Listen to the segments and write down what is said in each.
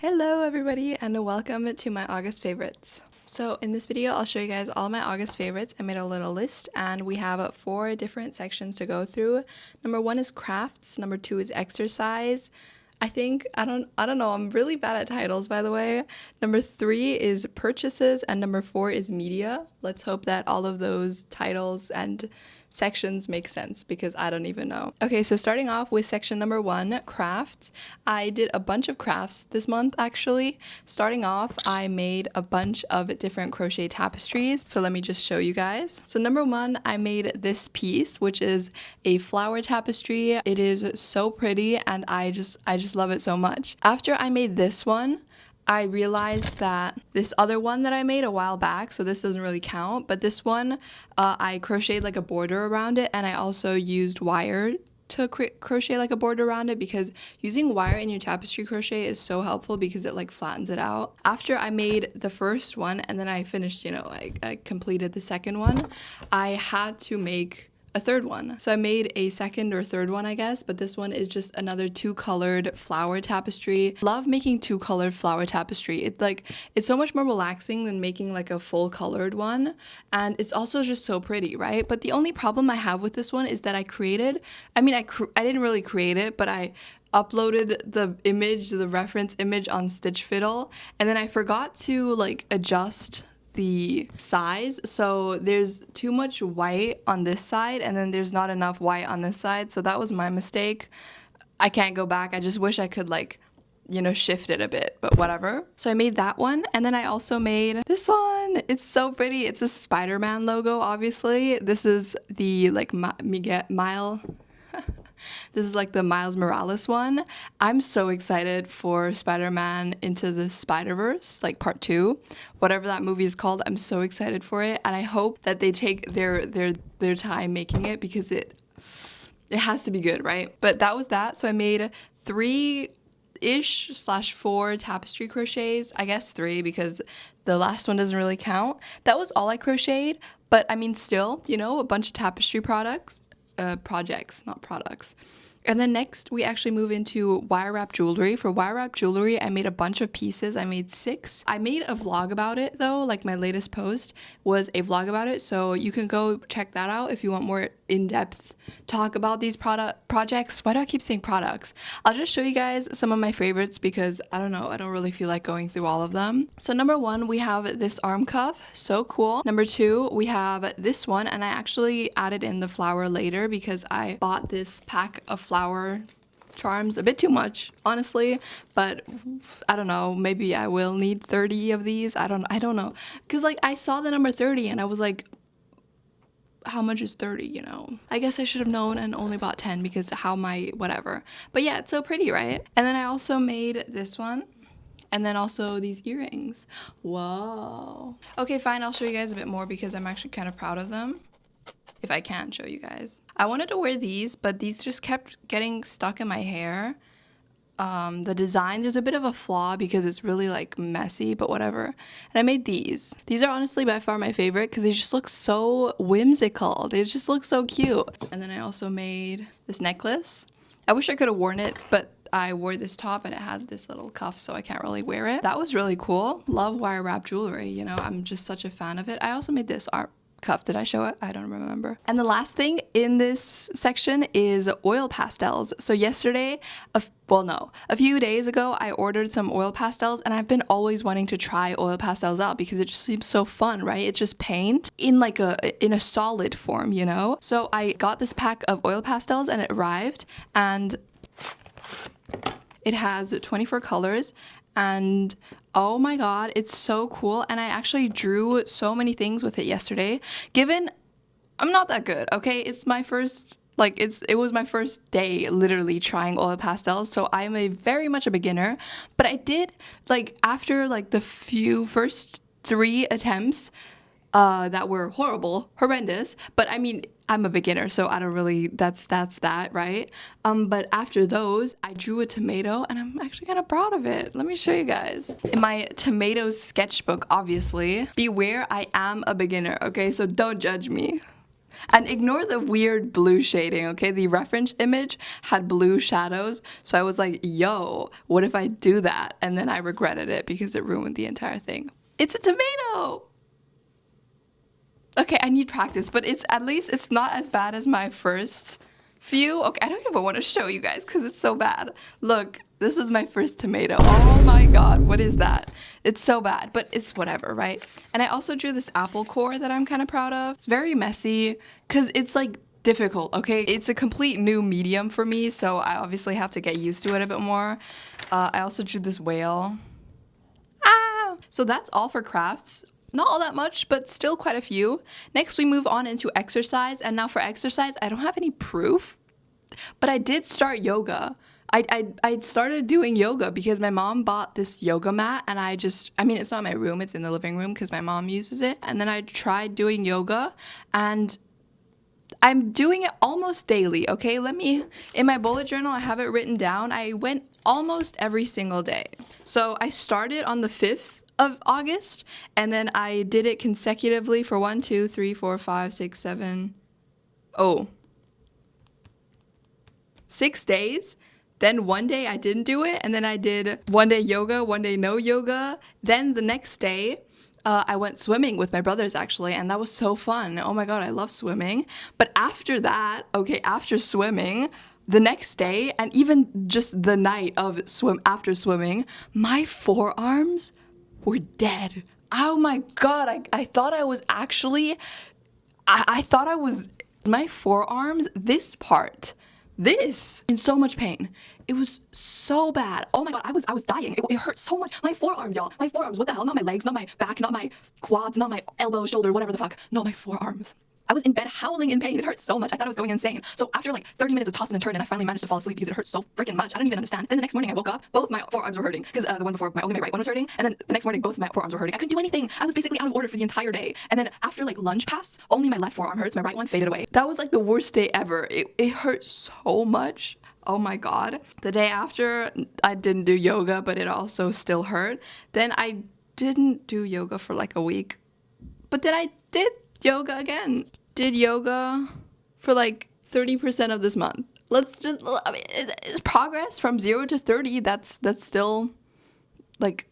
Hello everybody and welcome to my August favorites. So in this video I'll show you guys all my August favorites. I made a little list and we have 4 different sections to go through. Number 1 is crafts, number 2 is exercise. I don't know, I'm really bad at titles by the way. Number 3 is purchases and number 4 is media. Let's hope that all of those titles and sections make sense because I don't even know. Okay, so starting off with section number 1, crafts. I did a bunch of crafts this month actually. Starting off, I made a bunch of different crochet tapestries. So let me just show you guys. So number 1, I made this piece, which is a flower tapestry. It is so pretty and I just love it so much. After I made this one, I realized that this other one that I made a while back, so this doesn't really count, but this one, I crocheted like a border around it and I also used wire to crochet like a border around it because using wire in your tapestry crochet is so helpful because it like flattens it out. After I made the first one and then I finished, I completed the second one, I had to make a third one. So I made a second or third one, I guess, but this one is just another 2-colored flower tapestry. Love making 2-colored flower tapestry. It's so much more relaxing than making like a full colored one, and it's also just so pretty, right? But the only problem I have with this one is that I didn't really create it, but I uploaded the reference image on Stitch Fiddle, and then I forgot to like adjust the size, so there's too much white on this side and then there's not enough white on this side, so that was my mistake. I can't go back. I just wish I could shift it a bit, but whatever. So I made that one and then I also made this one. It's so pretty. It's a Spider-Man logo, obviously. This is the This is like the Miles Morales one. I'm so excited for Spider-Man Into the Spider-Verse, like part 2, whatever that movie is called. I'm so excited for it, and I hope that they take their time making it because it has to be good, right? But that was that. So I made 3-ish/4 tapestry crochets. I guess 3 because the last one doesn't really count. That was all I crocheted, but I mean still, a bunch of tapestry projects, not products. And then next we actually move into wire wrap jewelry. For wire wrap jewelry, I made a bunch of pieces. I made 6. I made a vlog about it though, like my latest post was a vlog about it, so you can go check that out if you want more in-depth talk about these projects. Why do I keep saying products? I'll just show you guys some of my favorites because I don't know, I don't really feel like going through all of them. So number 1, we have this arm cuff, so cool. Number 2, we have this one, and I actually added in the flower later because I bought this pack of flower charms, a bit too much honestly, but I don't know, maybe I will need 30 of these. I don't know, because like I saw the number 30 and I was like, how much is 30, I guess I should have known and only bought 10 because whatever. But yeah, it's so pretty, right? And then I also made this one and then also these earrings. Whoa. Okay, fine, I'll show you guys a bit more because I'm actually kind of proud of them. If I can show you guys. I wanted to wear these, but these just kept getting stuck in my hair. The design, there's a bit of a flaw because it's really like messy, but whatever. And I made these. These are honestly by far my favorite because they just look so whimsical. They just look so cute. And then I also made this necklace. I wish I could have worn it, but I wore this top and it had this little cuff, so I can't really wear it. That was really cool. Love wire wrap jewelry, I'm just such a fan of it. I also made this art cuff. Did I show it? I don't remember. And the last thing in this section is oil pastels. So yesterday, a few days ago, I ordered some oil pastels and I've been always wanting to try oil pastels out because it just seems so fun, right? It's just paint in a solid form, So I got this pack of oil pastels and it arrived and it has 24 colors and oh my god, it's so cool. And I actually drew so many things with it yesterday. Given I'm not that good, okay? It's my first it was my first day literally trying oil pastels, so I'm very much a beginner. But I did after the first 3 attempts that were horrendous, but I mean, I'm a beginner, so I don't really, that's that, right? But after those, I drew a tomato, and I'm actually kind of proud of it. Let me show you guys. In my tomatoes sketchbook, obviously, beware, I am a beginner, okay? So don't judge me. And ignore the weird blue shading, okay? The reference image had blue shadows, so I was like, yo, what if I do that? And then I regretted it because it ruined the entire thing. It's a tomato! Okay, I need practice, but at least it's not as bad as my first few. Okay, I don't even want to show you guys because it's so bad. Look, this is my first tomato. Oh my god, what is that? It's so bad, but it's whatever, right? And I also drew this apple core that I'm kind of proud of. It's very messy because it's like difficult, okay? It's a complete new medium for me, so I obviously have to get used to it a bit more. I also drew this whale. Ah! So that's all for crafts. Not all that much, but still quite a few. Next, we move on into exercise. And now for exercise, I don't have any proof, but I did start yoga. I started doing yoga because my mom bought this yoga mat and I mean, it's not in my room, it's in the living room because my mom uses it. And then I tried doing yoga and I'm doing it almost daily, okay? In my bullet journal, I have it written down. I went almost every single day. So I started on the 5th of August, and then I did it consecutively for 1, 2, 3, 4, 5, 6, 7, 6 days. Then one day I didn't do it, and then I did one day yoga, one day no yoga. Then the next day, I went swimming with my brothers actually, and that was so fun. Oh my god, I love swimming. But after that, okay, after swimming, the next day, and even just the night of after swimming, my forearms were dead. Oh my god, I thought I was actually, I thought I was, my forearms, this part, this, in so much pain. It was so bad. Oh my god, I was dying. It hurt so much. My forearms, y'all. My forearms, what the hell? Not my legs, not my back, not my quads, not my elbow, shoulder, whatever the fuck. No, my forearms. I was in bed howling in pain. It hurt so much. I thought I was going insane. So after like 30 minutes of tossing and turning, I finally managed to fall asleep because it hurt so freaking much. I don't even understand. Then the next morning I woke up, both my forearms were hurting because the one before, only my right one was hurting. And then the next morning, both my forearms were hurting. I couldn't do anything. I was basically out of order for the entire day. And then after like lunch pass, only my left forearm hurts. My right one faded away. That was like the worst day ever. It hurt so much. Oh my god. The day after, I didn't do yoga, but it also still hurt. Then I didn't do yoga for like a week. But then I did yoga again. Did yoga for like 30% of this month. Let's just, I mean, it's progress from 0 to 30. That's still like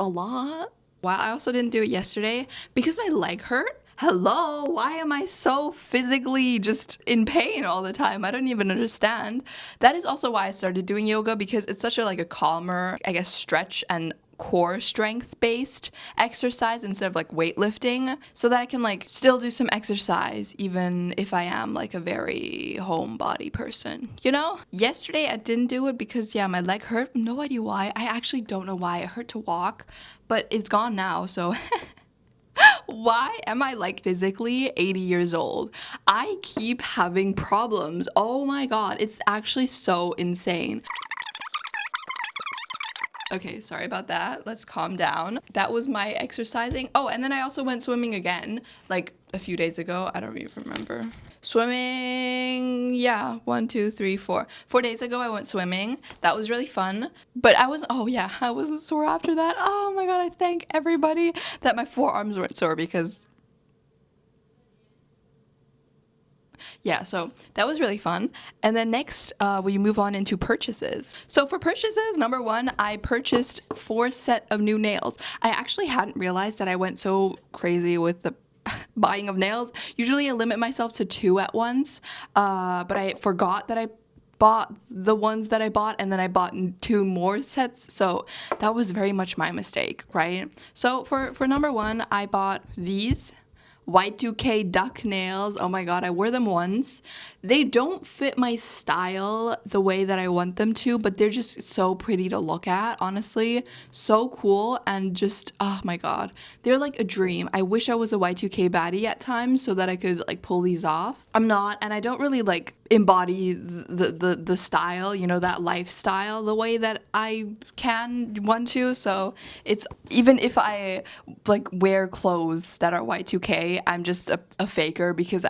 a lot. Wow, I also didn't do it yesterday because my leg hurt. Hello, why am I so physically just in pain all the time? I don't even understand. That is also why I started doing yoga, because it's such a like a calmer, I guess, stretch and core strength based exercise instead of like weightlifting, so that I can like still do some exercise even if I am like a very homebody person, you know? Yesterday I didn't do it because yeah, my leg hurt. No idea why. I actually don't know why. It hurt to walk, but it's gone now, so why am I like physically 80 years old? I keep having problems. Oh my god, it's actually so insane. Okay, sorry about that. Let's calm down. That was my exercising. Oh, and then I also went swimming again, like a few days ago. I don't even remember. Swimming, yeah, 1, 2, 3, 4. 4 days ago I went swimming. That was really fun. But I wasn't sore after that. Oh my god, I thank everybody that my forearms weren't sore because yeah, so that was really fun. And then next, we move on into purchases. So for purchases, number 1, I purchased 4 set of new nails. I actually hadn't realized that I went so crazy with the buying of nails. Usually I limit myself to 2 at once, but I forgot that I bought the ones that I bought, and then I bought 2 more sets, so that was very much my mistake, right? So for number 1, I bought these Y2K duck nails. Oh my god, I wore them once. They don't fit my style the way that I want them to, but they're just so pretty to look at, honestly. So cool, and just, oh my god. They're like a dream. I wish I was a Y2K baddie at times so that I could like pull these off. I'm not, and I don't really like embody the style, you know, that lifestyle the way that I want to. So it's, even if I like wear clothes that are Y2K, say I'm just a faker because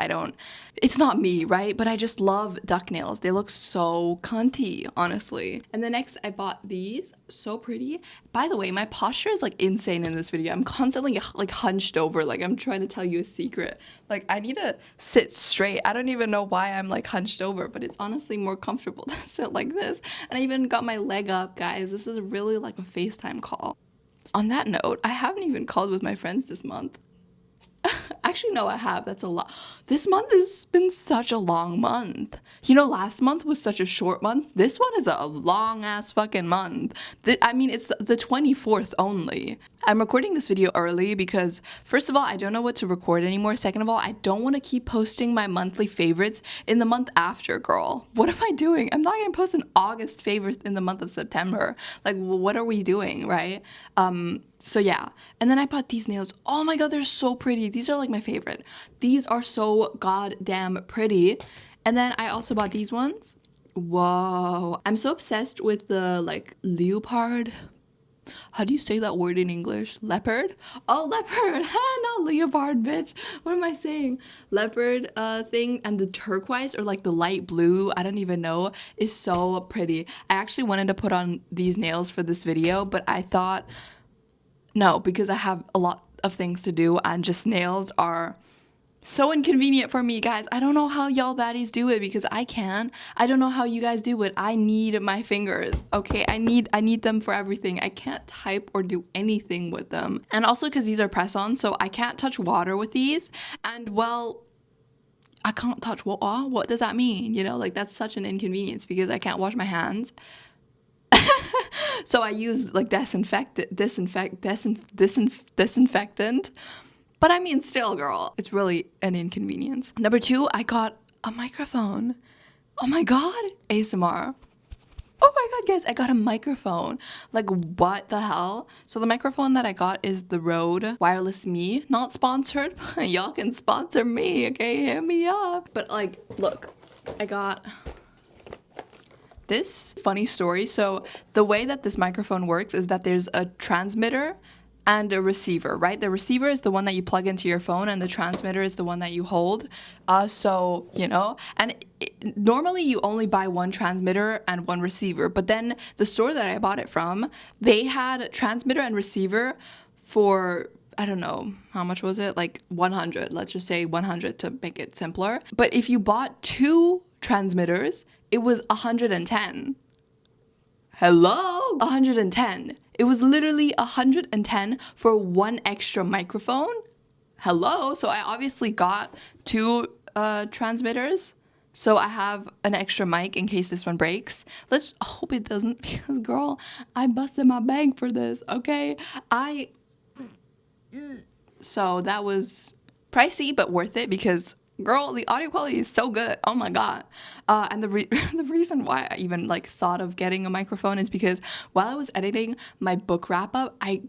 it's not me, right? But I just love duck nails. They look so cunty, honestly. And then next I bought these, so pretty. By the way, my posture is like insane in this video. I'm constantly like hunched over, like I'm trying to tell you a secret. Like I need to sit straight. I don't even know why I'm like hunched over, but it's honestly more comfortable to sit like this. And I even got my leg up, guys. This is really like a FaceTime call. On that note, I haven't even called with my friends this month. Actually, no, I have. That's a lot. This month has been such a long month. You know, last month was such a short month. This one is a long ass fucking month. I mean, it's the 24th only. I'm recording this video early because, first of all, I don't know what to record anymore. Second of all, I don't want to keep posting my monthly favorites in the month after, girl. What am I doing? I'm not going to post an August favorite in the month of September. Like, what are we doing, right? So yeah, and then I bought these nails. Oh my god, they're so pretty. These are like my favorite. These are so goddamn pretty. And then I also bought these ones. Whoa, I'm so obsessed with the like leopard. How do you say that word in English? Leopard? Oh, leopard. Not leopard, bitch. What am I saying? Leopard thing. And the turquoise or like the light blue, I don't even know, is so pretty. I actually wanted to put on these nails for this video, but I thought, no, because I have a lot of things to do and just nails are so inconvenient for me, guys. I don't know how y'all baddies do it because I can. I don't know how you guys do it. I need my fingers, okay? I need them for everything. I can't type or do anything with them. And also because these are press-on, so I can't touch water with these. And well, I can't touch water. What does that mean? You know, like that's such an inconvenience because I can't wash my hands. So I use like disinfectant. But I mean, still, girl, it's really an inconvenience. Number 2, I got a microphone. Oh my god, ASMR. Oh my god, guys, I got a microphone. Like, what the hell? So the microphone that I got is the Rode Wireless Me. Not sponsored, but y'all can sponsor me, okay? Hit me up. But like, look, I got this funny story. So the way that this microphone works is that there's a transmitter and a receiver, right? The receiver is the one that you plug into your phone and the transmitter is the one that you hold. So, you know, and normally you only buy one transmitter and one receiver, but then the store that I bought it from, they had transmitter and receiver for, I don't know, how much was it? Like 100, let's just say 100 to make it simpler. But if you bought 2 transmitters, it was 110. Hello? 110. It was literally 110 for one extra microphone. Hello? So I obviously got 2 transmitters. So I have an extra mic in case this one breaks. Let's hope it doesn't because, girl, I busted my bank for this, okay? So that was pricey but worth it because, girl, the audio quality is so good. Oh my god. And the reason why I even like thought of getting a microphone is because while I was editing my book wrap up, I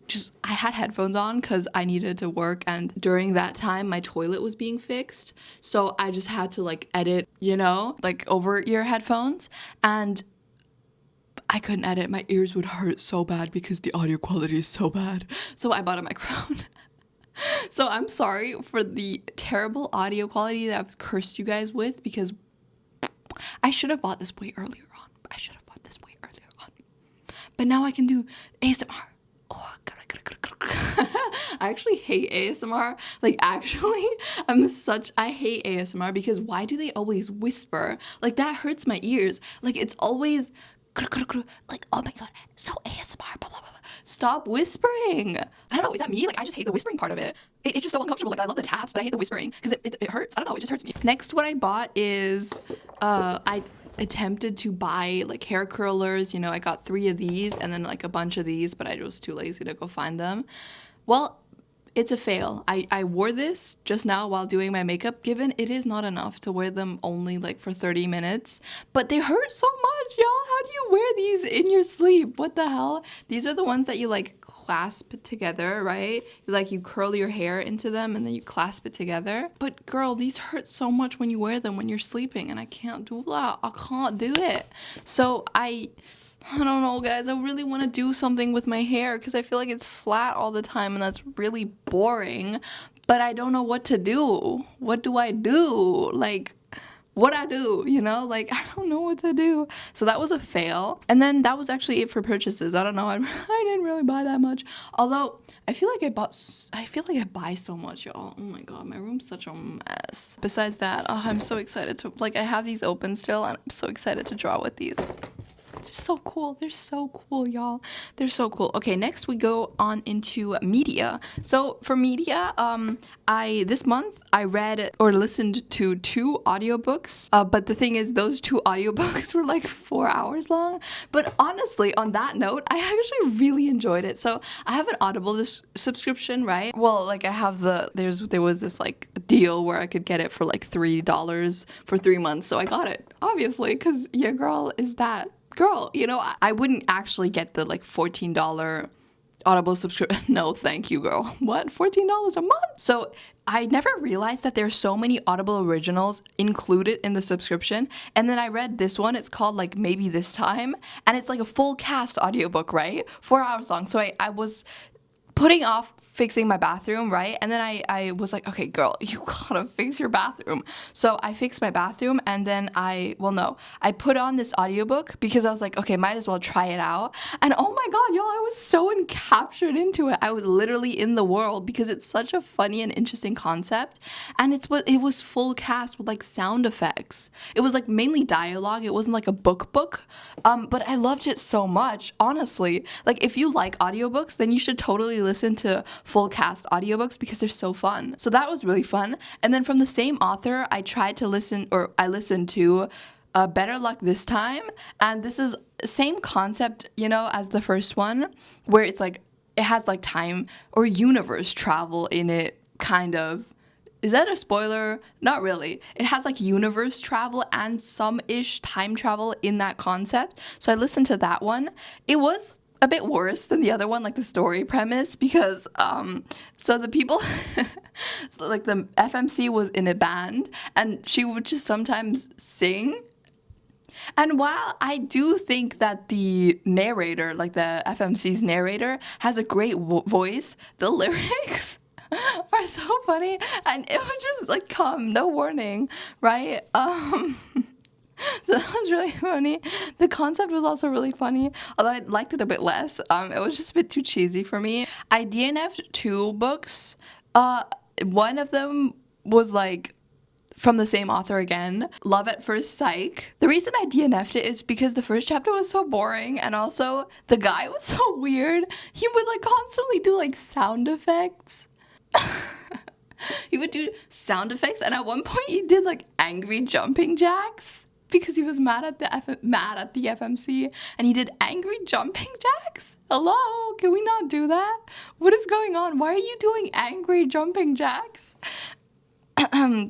had headphones on because I needed to work, and during that time my toilet was being fixed. So I just had to like edit, you know, like over ear headphones, and I couldn't edit. My ears would hurt so bad because the audio quality is so bad. So I bought a microphone. So I'm sorry for the terrible audio quality that I've cursed you guys with because I should have bought this way earlier on. But now I can do ASMR. Oh, I actually hate ASMR. Like, actually, I hate ASMR because why do they always whisper? Like, that hurts my ears. Like, it's always like, oh my god, so ASMR, blah, blah, blah. Stop whispering. I don't know, is that me? Like, I just hate the whispering part of it. It's just so uncomfortable. Like, I love the taps, but I hate the whispering because it hurts. I don't know, it just hurts me. Next, what I bought is, I attempted to buy like hair curlers. You know, I got 3 of these and then like a bunch of these, but I was too lazy to go find them. Well, it's a fail. I wore this just now while doing my makeup, given it is not enough to wear them only like for 30 minutes, but they hurt so much, y'all. How do you wear these in your sleep? What the hell? These are the ones that you like clasp together, right? You curl your hair into them and then you clasp it together. But girl, these hurt so much when you wear them when you're sleeping, and I can't do that. I can't do it. So I don't know, guys. I really want to do something with my hair because I feel like it's flat all the time and that's really boring. but I don't know what to do. What do I do? Like, what I do, you know? Like, I don't know what to do. So that was a fail. And then that was actually it for purchases. I don't know. I didn't really buy that much. Although, I feel like I buy so much, y'all. Oh my god, my room's such a mess. Besides that, oh, I'm so excited to, like, I have these open still, and I'm so excited to draw with these. They're so cool. They're so cool, y'all. They're so cool. Okay, next we go on into media. So for media, this month I read or listened to 2 audiobooks. But the thing is, those 2 audiobooks were like 4 hours long. But honestly, on that note, I actually really enjoyed it. So I have an Audible subscription, right? Well, like I have there was this like deal where I could get it for like $3 for 3 months. So I got it, obviously, because your girl is that girl, you know. I wouldn't actually get the like $14 Audible subscription. No, thank you, girl. What? $14 a month? So I never realized that there's so many Audible originals included in the subscription. And then I read this one. It's called like Maybe This Time. And it's like a full cast audiobook, right? 4 hours long. So I was putting off fixing my bathroom, right? And then I was like, okay, girl, you gotta fix your bathroom. So I fixed my bathroom, and then I put on this audiobook because I was like, okay, might as well try it out. And oh my god, y'all, I was so captured into it. I was literally in the world because it's such a funny and interesting concept. And it was full cast with like sound effects. It was like mainly dialogue. It wasn't like a book. But I loved it so much, honestly. Like if you like audiobooks, then you should totally listen to full cast audiobooks because they're so fun. So that was really fun. And then from the same author, I listened to Better Luck This Time. And this is same concept, you know, as the first one, where it's like, it has like time or universe travel in it, kind of. Is that a spoiler? Not really. It has like universe travel and some-ish time travel in that concept. So I listened to that one. It was a bit worse than the other one, like the story premise, because so the people like the FMC was in a band, and she would just sometimes sing. And while I do think that the narrator, like the FMC's narrator, has a great voice, the lyrics are so funny, and it would just like come, no warning, right? So that was really funny. The concept was also really funny, although I liked it a bit less. It was just a bit too cheesy for me. I DNF'd 2 books. One of them was like from the same author again, Love at First Psych. The reason I DNF'd it is because the first chapter was so boring, and also the guy was so weird. He would like constantly do like sound effects. He would do sound effects, and at one point he did like angry jumping jacks because he was mad at the FMC, and he did angry jumping jacks. Hello, can we not do that? What is going on? Why are you doing angry jumping jacks?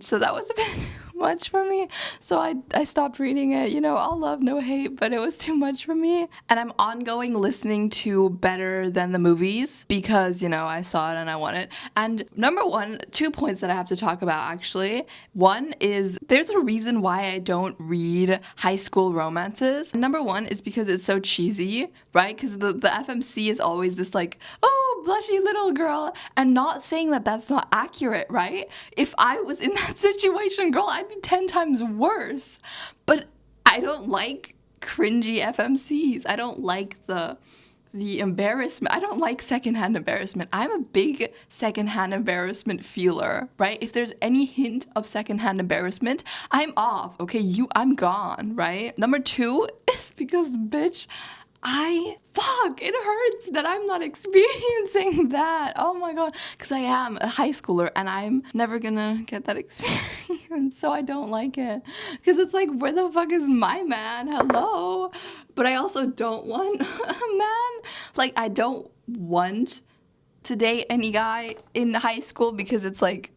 So that was a bit too much for me. So I stopped reading it. You know, all love, no hate, but it was too much for me. And I'm ongoing listening to Better Than the Movies because, you know, I saw it and I want it. And number one, 2 points that I have to talk about actually. One is there's a reason why I don't read high school romances. Number one is because it's so cheesy, right? Because the FMC is always this like, oh, blushy little girl, and not saying that that's not accurate, right? If I was in that situation, girl, I'd be 10 times worse. But I don't like cringy FMCs. I don't like the embarrassment. I don't like secondhand embarrassment. I'm a big secondhand embarrassment feeler, right? If there's any hint of secondhand embarrassment, I'm off, okay? I'm gone, right? Number 2 is because, bitch, it hurts that I'm not experiencing that. Oh my god, because I am a high schooler and I'm never gonna get that experience, so I don't like it. Because it's like, where the fuck is my man? Hello? But I also don't want a man. Like, I don't want to date any guy in high school because it's like,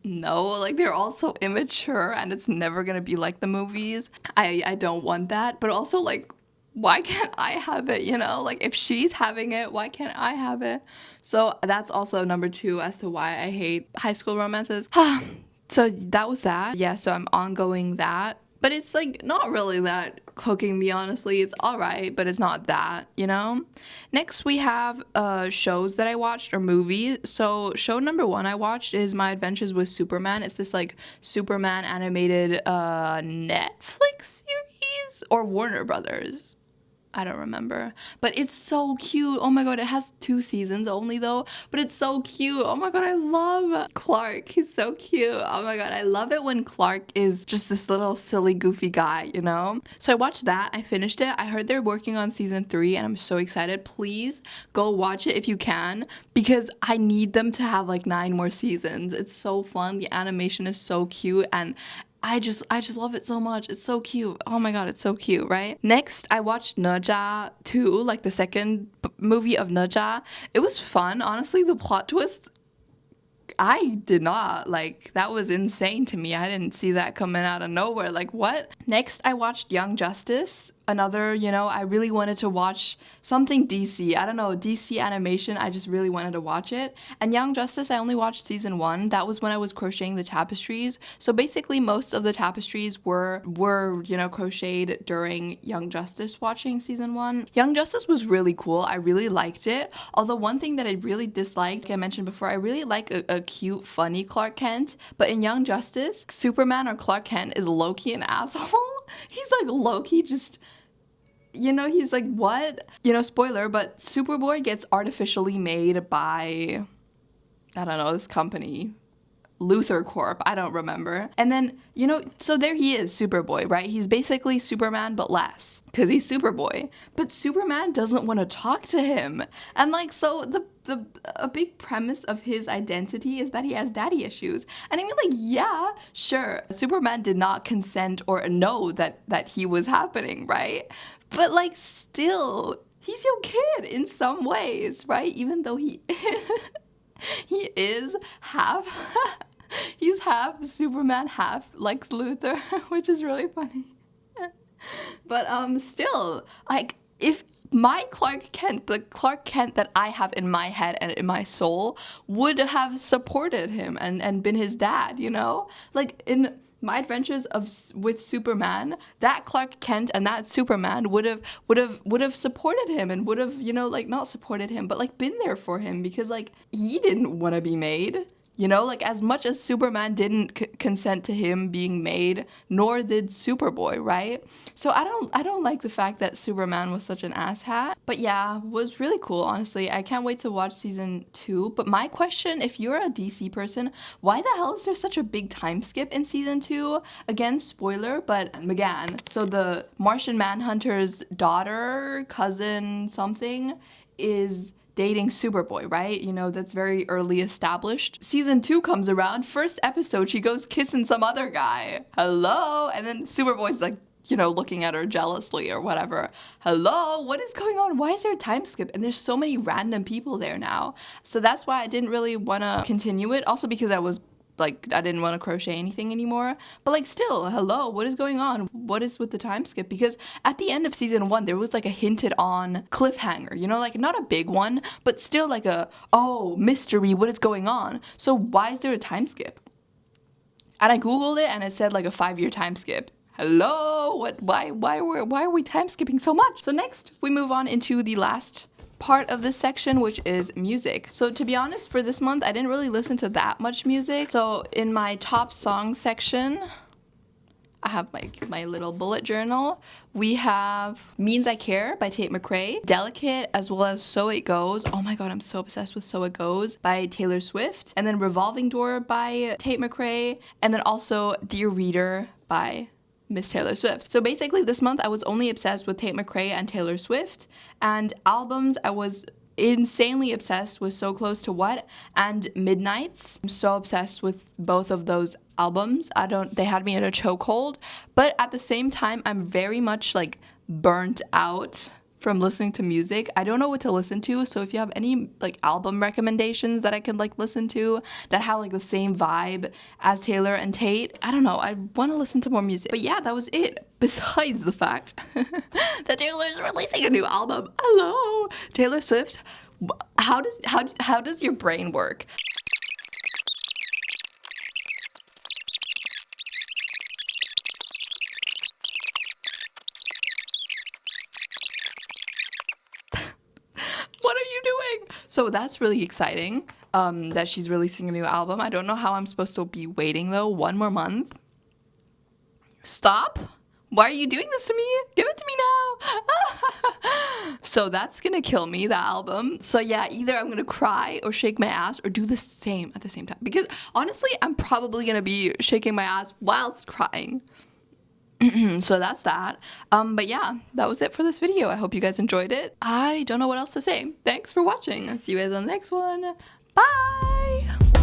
no, like they're all so immature and it's never gonna be like the movies. I don't want that, but also like, why can't I have it, you know? Like, if she's having it, why can't I have it? So that's also number 2 as to why I hate high school romances. So that was that. Yeah, so I'm ongoing that. But it's like not really that hooking me, honestly. It's alright, but it's not that, you know? Next, we have shows that I watched or movies. So, show number 1 I watched is My Adventures with Superman. It's this like Superman animated Netflix series or Warner Brothers. I don't remember, but it's so cute. Oh my god, it has 2 seasons only though, but it's so cute. Oh my god, I love Clark. He's so cute. Oh my god, I love it when Clark is just this little silly goofy guy, you know? So I watched that. I finished it. I heard they're working on season 3 and I'm so excited. Please go watch it if you can, because I need them to have like 9 more seasons. It's so fun. The animation is so cute and I just love it so much. It's so cute. Oh my god, it's so cute, right? Next, I watched nezha 2, like the second movie of nezha. It was fun. Honestly, the plot twist, I did not like. That was insane to me. I didn't see that coming out of nowhere. Like, what? Next, I watched Young Justice. Another, you know, I really wanted to watch something DC. I don't know, DC animation. I just really wanted to watch it. And Young Justice, I only watched season 1. That was when I was crocheting the tapestries. So basically, most of the tapestries were you know, crocheted during Young Justice watching season 1. Young Justice was really cool. I really liked it. Although one thing that I really disliked, like I mentioned before, I really like a cute, funny Clark Kent. But in Young Justice, Superman or Clark Kent is low-key an asshole. He's like low-key just, you know, he's like, what? You know, spoiler, but Superboy gets artificially made by, I don't know, this company. Luther Corp, I don't remember. And then, you know, so there he is, Superboy, right? He's basically Superman, but less, because he's Superboy. But Superman doesn't want to talk to him. And like, so a big premise of his identity is that he has daddy issues. And I mean, like, yeah, sure, Superman did not consent or know that he was happening, right? But like, still, he's your kid in some ways, right? Even though he he is half he's half Superman, half Lex Luthor, which is really funny. But still, like, if my Clark Kent, the Clark Kent that I have in my head and in my soul, would have supported him and been his dad, you know? Like, in My Adventures with Superman, that Clark Kent and that Superman would have supported him and would have, you know, like, not supported him, but like been there for him, because like he didn't want to be made. You know, like, as much as Superman didn't consent to him being made, nor did Superboy, right? So I don't like the fact that Superman was such an asshat. But yeah, was really cool, honestly. I can't wait to watch season 2. But my question, if you're a DC person, why the hell is there such a big time skip in season 2? Again, spoiler, but McGann. So the Martian Manhunter's daughter, cousin, something, is dating Superboy, right? You know, that's very early established. Season 2 comes around, first episode, she goes kissing some other guy. Hello? And then Superboy's like, you know, looking at her jealously or whatever. Hello? What is going on? Why is there a time skip? And there's so many random people there now. So that's why I didn't really want to continue it. Also because I was like, I didn't want to crochet anything anymore. But like, still, hello, what is going on? What is with the time skip? Because at the end of season 1, there was like a hinted on cliffhanger, you know, like not a big one, but still like a, oh, mystery, what is going on? So why is there a time skip? And I Googled it and it said like a 5-year time skip. Hello, what, why are we time skipping so much? So next we move on into the last part of this section, which is music. So to be honest, for this month, I didn't really listen to that much music. So in my top songs section, I have my little bullet journal. We have Means I Care by Tate McRae, Delicate, as well as So It Goes. Oh my god, I'm so obsessed with So It Goes by Taylor Swift. And then Revolving Door by Tate McRae. And then also Dear Reader by Miss Taylor Swift. So basically this month I was only obsessed with Tate McRae and Taylor Swift, and albums I was insanely obsessed with So Close to What and Midnights. I'm so obsessed with both of those albums. They had me in a chokehold, but at the same time I'm very much like burnt out from listening to music. I don't know what to listen to, so if you have any like album recommendations that I can like listen to that have like the same vibe as Taylor and Tate, I don't know, I want to listen to more music. But yeah, that was it. Besides the fact that Taylor is releasing a new album. Hello, Taylor Swift. How does your brain work? So that's really exciting, that she's releasing a new album. I don't know how I'm supposed to be waiting though, 1 more month. Stop. Why are you doing this to me? Give it to me now. So that's gonna kill me, the album. So yeah, either I'm gonna cry or shake my ass or do the same at the same time. Because honestly, I'm probably gonna be shaking my ass whilst crying. So that's that. But yeah, that was it for this video. I hope you guys enjoyed it. I don't know what else to say. Thanks for watching. I'll see you guys on the next one. Bye!